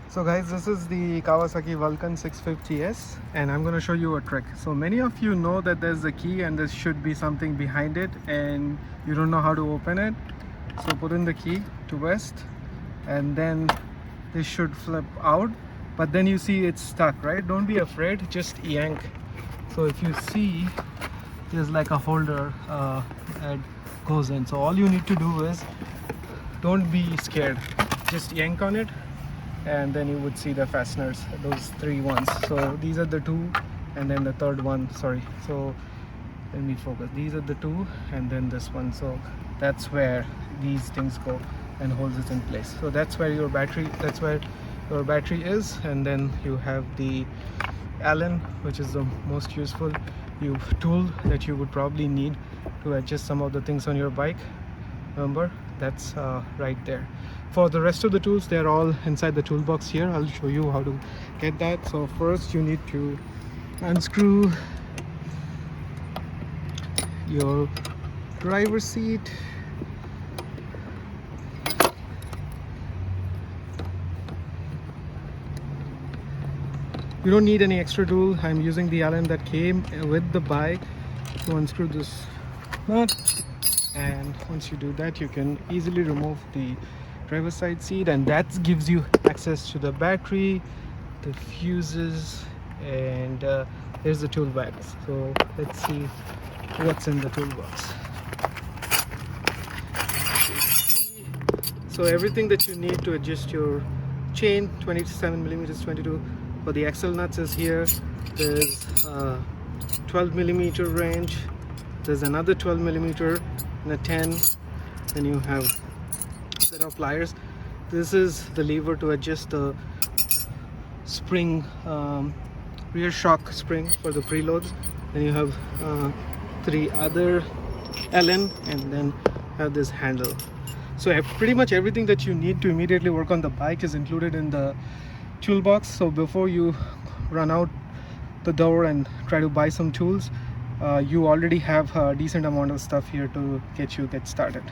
So guys, this is the Kawasaki Vulcan 650S and I'm going to show you a trick. So many of you know that there's a key and there should be something behind it and you don't know how to open it. So put in the key to west and then this should flip out, but then you see it's stuck, right? Don't be afraid, just yank. So if you see, there's like a holder that goes in. So all you need to do is, don't be scared, just yank on it and then you would see the fasteners, those three ones. So these are the two and then the third one, sorry, so let me focus. These are the two and then this one. So that's where these things go and holds it in place. So that's where your battery is, and then you have the Allen, which is the most useful tool that you would probably need to adjust some of the things on your bike. Remember, that's right there. For the rest of the tools, they're all inside the toolbox here. I'll show you how to get that. So first you need to unscrew your driver's seat. You don't need any extra tool. I'm using the Allen that came with the bike to unscrew this nut. And once you do that, you can easily remove the driver's side seat, and that gives you access to the battery, the fuses, and there's the toolbox. So let's see what's in the toolbox. So everything that you need to adjust your chain, 27 millimeters, 22 for the axle nuts is here. There's 12 millimeter range. There's another 12 millimeter and a 10. Then you have a set of pliers. This is the lever to adjust the spring, rear shock spring for the preloads. Then you have three other Allen, and then have this handle. So pretty much everything that you need to immediately work on the bike is included in the toolbox. So before you run out the door and try to buy some tools, you already have a decent amount of stuff here to get started.